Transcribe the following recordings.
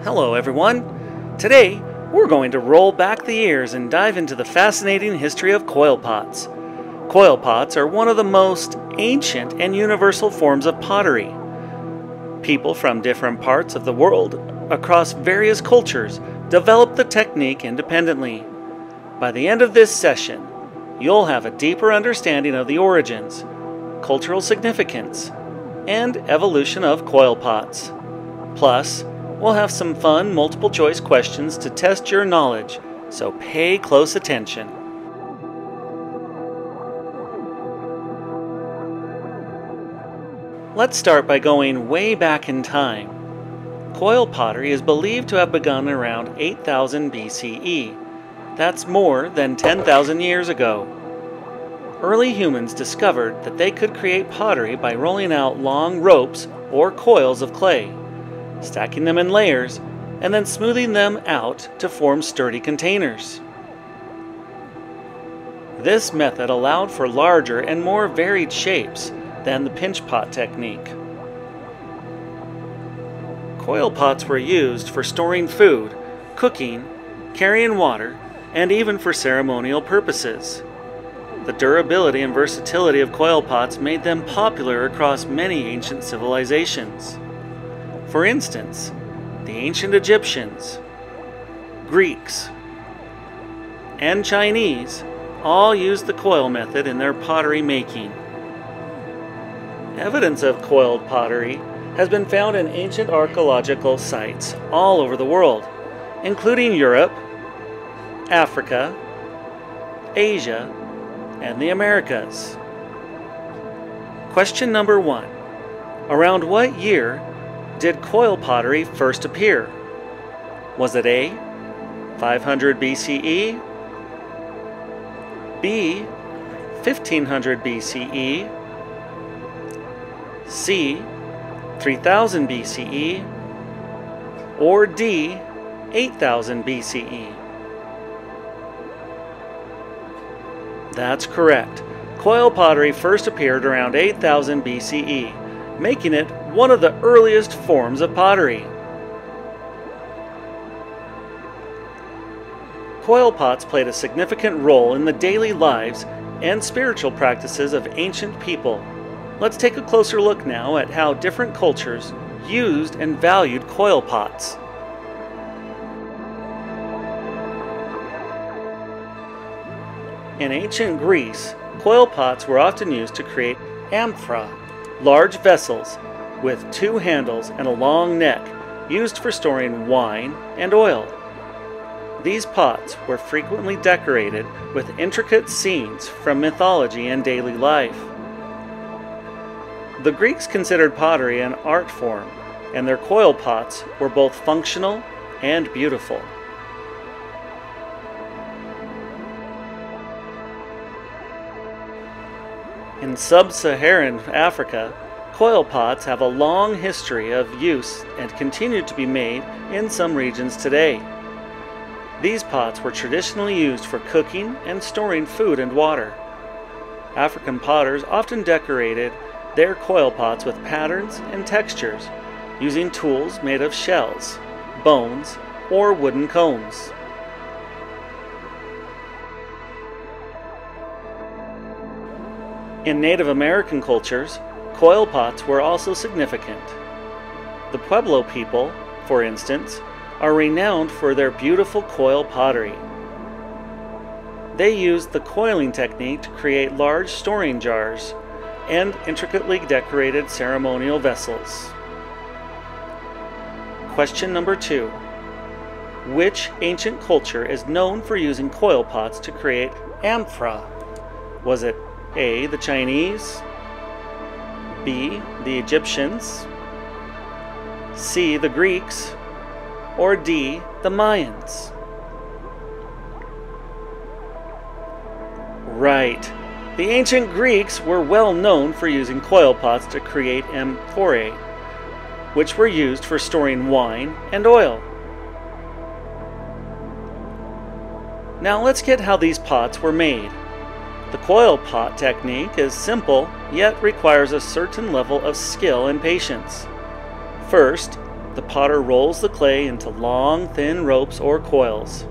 Hello everyone! Today we're going to roll back the years and dive into the fascinating history of coil pots. Coil pots are one of the most ancient and universal forms of pottery. People from different parts of the world across various cultures developed the technique independently. By the end of this session, you'll have a deeper understanding of the origins, cultural significance, and evolution of coil pots. Plus, we'll have some fun multiple choice questions to test your knowledge, so pay close attention. Let's start by going way back in time. Coil pottery is believed to have begun around 8000 BCE. That's more than 10,000 years ago. Early humans discovered that they could create pottery by rolling out long ropes or coils of clay, stacking them in layers, and then smoothing them out to form sturdy containers. This method allowed for larger and more varied shapes than the pinch pot technique. Coil pots were used for storing food, cooking, carrying water, and even for ceremonial purposes. The durability and versatility of coil pots made them popular across many ancient civilizations. For instance, the ancient Egyptians, Greeks, and Chinese all used the coil method in their pottery making. Evidence of coiled pottery has been found in ancient archaeological sites all over the world, including Europe, Africa, Asia, and the Americas. Question number 1. Around what year did coil pottery first appear? Was it A, 500 BCE, B, 1500 BCE, C, 3000 BCE, or D, 8000 BCE? That's correct. Coil pottery first appeared around 8000 BCE, making it one of the earliest forms of pottery. Coil pots played a significant role in the daily lives and spiritual practices of ancient people. Let's take a closer look now at how different cultures used and valued coil pots. In ancient Greece, coil pots were often used to create amphora, large vessels with 2 handles and a long neck used for storing wine and oil. These pots were frequently decorated with intricate scenes from mythology and daily life. The Greeks considered pottery an art form, and their coil pots were both functional and beautiful. In sub-Saharan Africa, coil pots have a long history of use and continue to be made in some regions today. These pots were traditionally used for cooking and storing food and water. African potters often decorated their coil pots with patterns and textures, using tools made of shells, bones, or wooden combs. In Native American cultures, coil pots were also significant. The Pueblo people, for instance, are renowned for their beautiful coil pottery. They used the coiling technique to create large storing jars and intricately decorated ceremonial vessels. Question number 2. Which ancient culture is known for using coil pots to create amphora? Was it A, the Chinese, B, the Egyptians, C, the Greeks, or D, the Mayans? Right. The ancient Greeks were well known for using coil pots to create amphorae, which were used for storing wine and oil. Now let's get how these pots were made. The coil pot technique is simple, yet requires a certain level of skill and patience. First, The potter rolls the clay into long, thin ropes or coils.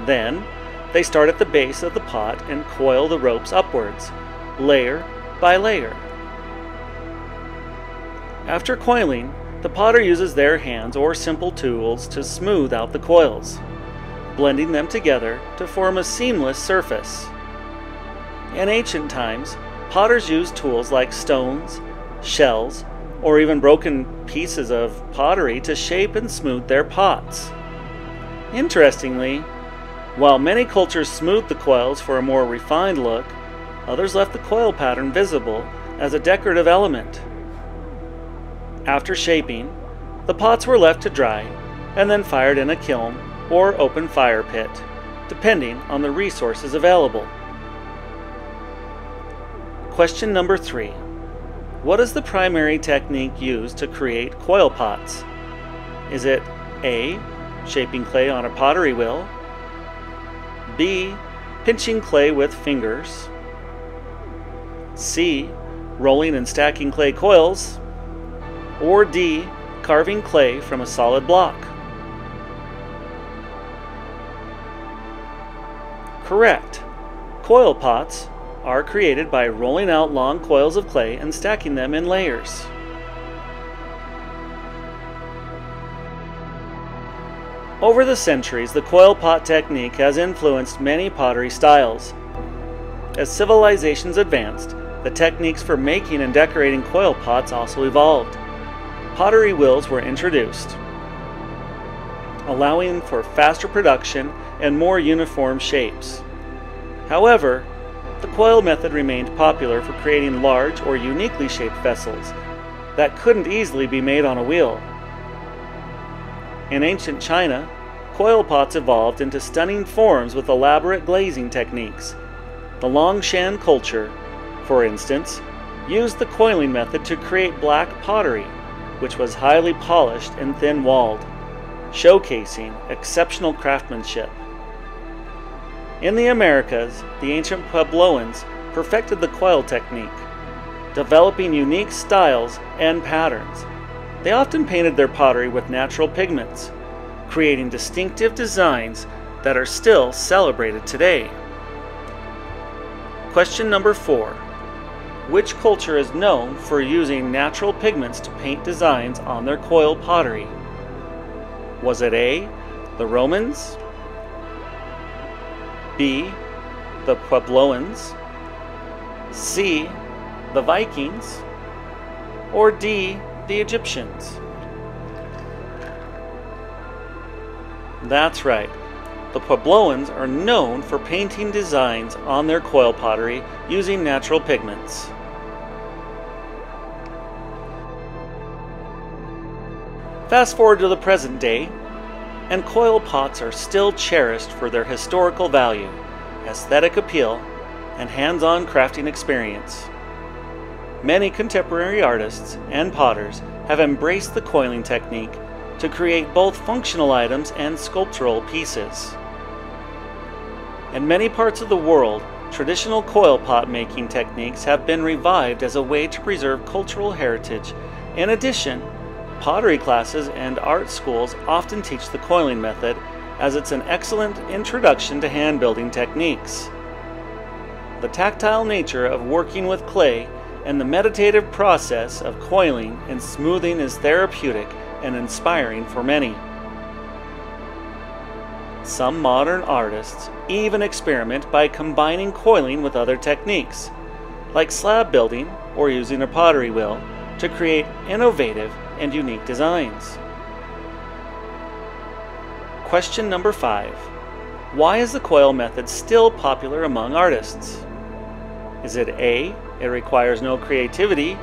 Then, they start at the base of the pot and coil the ropes upwards, layer by layer. After coiling, the potter uses their hands or simple tools to smooth out the coils, blending them together to form a seamless surface. In ancient times, potters used tools like stones, shells, or even broken pieces of pottery to shape and smooth their pots. Interestingly, while many cultures smoothed the coils for a more refined look, others left the coil pattern visible as a decorative element. After shaping, the pots were left to dry and then fired in a kiln or open fire pit, depending on the resources available. Question number 3. What is the primary technique used to create coil pots? Is it A, shaping clay on a pottery wheel, B, pinching clay with fingers, C, rolling and stacking clay coils, or D, carving clay from a solid block? Correct. Coil pots are created by rolling out long coils of clay and stacking them in layers. Over the centuries, the coil pot technique has influenced many pottery styles. As civilizations advanced, the techniques for making and decorating coil pots also evolved. Pottery wheels were introduced, allowing for faster production and more uniform shapes. However, the coil method remained popular for creating large or uniquely shaped vessels that couldn't easily be made on a wheel. In ancient China, coil pots evolved into stunning forms with elaborate glazing techniques. The Longshan culture, for instance, used the coiling method to create black pottery, which was highly polished and thin-walled, showcasing exceptional craftsmanship. In the Americas, the ancient Puebloans perfected the coil technique, developing unique styles and patterns. They often painted their pottery with natural pigments, creating distinctive designs that are still celebrated today. Question number 4. Which culture is known for using natural pigments to paint designs on their coil pottery? Was it A, the Romans, B, the Puebloans, C, the Vikings, or D, the Egyptians? That's right. The Puebloans are known for painting designs on their coil pottery using natural pigments. Fast forward to the present day, and coil pots are still cherished for their historical value, aesthetic appeal, and hands-on crafting experience. Many contemporary artists and potters have embraced the coiling technique to create both functional items and sculptural pieces. In many parts of the world, traditional coil pot making techniques have been revived as a way to preserve cultural heritage. In addition, pottery classes and art schools often teach the coiling method, as it's an excellent introduction to hand building techniques. The tactile nature of working with clay and the meditative process of coiling and smoothing is therapeutic and inspiring for many. Some modern artists even experiment by combining coiling with other techniques, like slab building or using a pottery wheel, to create innovative and unique designs. Question number 5. Why is the coil method still popular among artists? Is it A, it requires no creativity,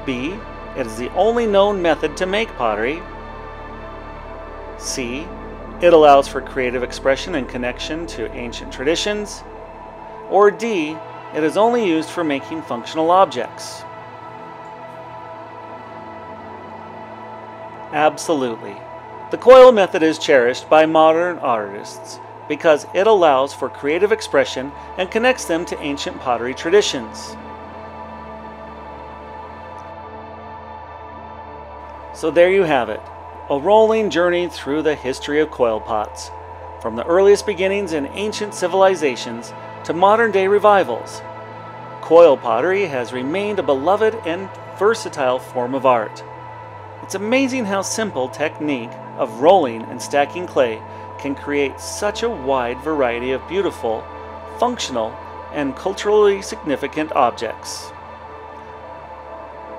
B, it is the only known method to make pottery, C, it allows for creative expression and connection to ancient traditions, or D, it is only used for making functional objects? Absolutely. The coil method is cherished by modern artists because it allows for creative expression and connects them to ancient pottery traditions. So there you have it, a rolling journey through the history of coil pots, from the earliest beginnings in ancient civilizations to modern-day revivals. Coil pottery has remained a beloved and versatile form of art. It's amazing how simple technique of rolling and stacking clay can create such a wide variety of beautiful, functional, and culturally significant objects.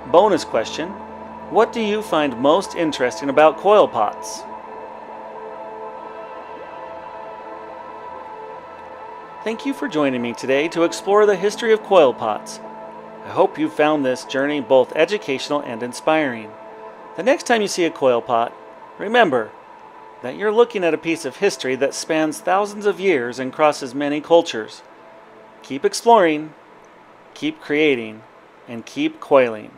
Bonus question: what do you find most interesting about coil pots? Thank you for joining me today to explore the history of coil pots. I hope you found this journey both educational and inspiring. The next time you see a coil pot, remember that you're looking at a piece of history that spans thousands of years and crosses many cultures. Keep exploring, keep creating, and keep coiling.